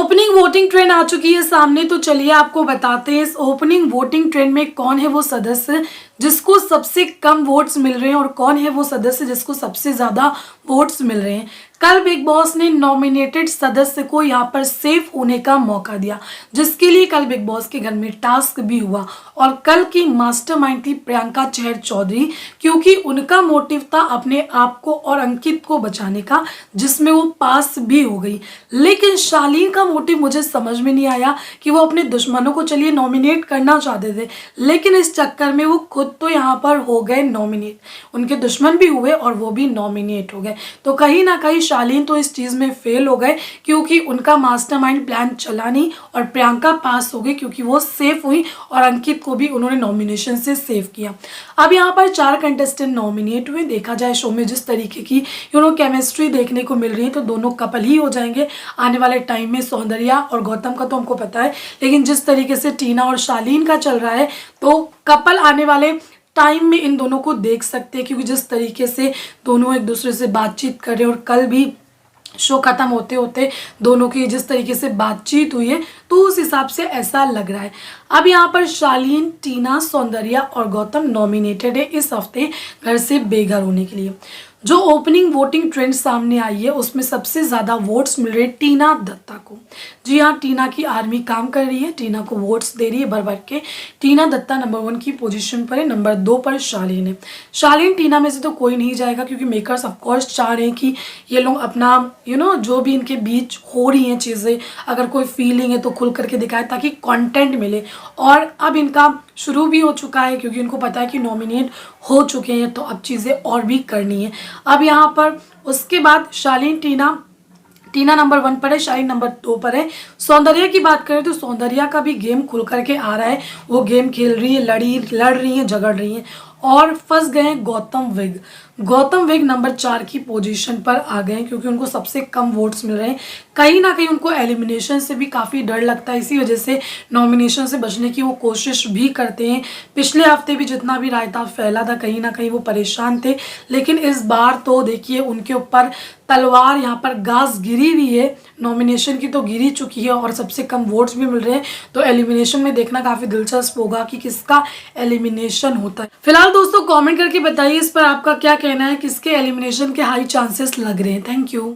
Opening voting trend आ चुकी है सामने, तो चलिए आपको बताते हैं इस ओपनिंग वोटिंग ट्रेंड में कौन है वो सदस्य जिसको सबसे कम वोट्स मिल रहे हैं और कौन है वो सदस्य जिसको सबसे ज्यादा वोट्स मिल रहे हैं। कल बिग बॉस ने नॉमिनेटेड सदस्य को यहाँ पर सेफ होने का मौका दिया, जिसके लिए कल बिग बॉस के घर में टास्क भी हुआ। और कल की मास्टरमाइंड थी प्रियंका चहर चौधरी, क्योंकि उनका मोटिव था अपने आप को और अंकित को बचाने का, जिसमें वो पास भी हो गई। लेकिन शालीन का मोटिव मुझे समझ में नहीं आया कि वो अपने दुश्मनों को चलिए नॉमिनेट करना चाहते थे, लेकिन इस चक्कर में वो खुद तो यहाँ पर हो गए नॉमिनेट, उनके दुश्मन भी हुए और वो भी नॉमिनेट हो गए। तो कहीं ना कहीं शालीन तो इस चीज में फेल हो गए, क्योंकि उनका मास्टरमाइंड प्लान चला नहीं और प्रियंका पास हो गई क्योंकि वो सेफ हुई और अंकित को भी उन्होंने नॉमिनेशन से सेव किया। अब यहाँ पर 4 कंटेस्टेंट नॉमिनेट हुए। देखा जाए शो में जिस तरीके की केमिस्ट्री देखने को मिल रही है, तो दोनों कपल ही हो जाएंगे आने वाले टाइम में। सौंदर्या और गौतम का तो हमको पता है, लेकिन जिस तरीके से टीना और शालीन का चल रहा है, तो कपल आने वाले टाइम में इन दोनों को देख सकते हैं, क्योंकि जिस तरीके से दोनों एक दूसरे से बातचीत कर रहे हैं और कल भी शो खत्म होते होते दोनों की जिस तरीके से बातचीत हुई है, तो उस हिसाब से ऐसा लग रहा है। अब यहाँ पर शालीन, टीना, सौंदर्या और गौतम नॉमिनेटेड है इस हफ्ते घर से बेघर होने के लिए। जो ओपनिंग वोटिंग ट्रेंड सामने आई है उसमें सबसे ज़्यादा वोट्स मिल रहे हैं टीना दत्ता को। जी हाँ, टीना की आर्मी काम कर रही है, टीना को वोट्स दे रही है भर भर के। टीना दत्ता नंबर 1 की पोजीशन पर है, नंबर 2 पर शालीन है। शालीन टीना में से तो कोई नहीं जाएगा, क्योंकि मेकर्स ऑफकोर्स चाह रहे हैं कि ये लोग अपना जो भी इनके बीच हो रही हैं चीज़ें, अगर कोई फीलिंग है तो खुल करके दिखाए ताकि कंटेंट मिले। और अब इनका शुरू भी हो चुका है, क्योंकि उनको पता है कि नॉमिनेट हो चुके हैं, तो अब चीज़ें और भी करनी है। अब यहाँ पर उसके बाद शालीन, टीना नंबर 1 पर है, शालीन नंबर 2 पर है। सौंदर्या की बात करें तो सौंदर्या का भी गेम खुल करके आ रहा है, वो गेम खेल रही है, लड़ रही है, झगड़ रही है। और फंस गए हैं गौतम विग नंबर 4 की पोजीशन पर आ गए हैं, क्योंकि उनको सबसे कम वोट्स मिल रहे हैं। कहीं ना कहीं उनको एलिमिनेशन से भी काफ़ी डर लगता है, इसी वजह से नॉमिनेशन से बचने की वो कोशिश भी करते हैं। पिछले हफ्ते भी जितना भी रायता फैला था, कहीं ना कहीं वो परेशान थे, लेकिन इस बार तो देखिए उनके ऊपर तलवार यहाँ पर घास गिरी हुई है। नॉमिनेशन की तो गिरी चुकी है और सबसे कम वोट्स भी मिल रहे हैं, तो एलिमिनेशन में देखना काफ़ी दिलचस्प होगा कि किसका एलिमिनेशन होता है। फिलहाल दोस्तों कमेंट करके बताइए इस पर आपका क्या कहना है, किसके एलिमिनेशन के हाई चांसेस लग रहे हैं। Thank you.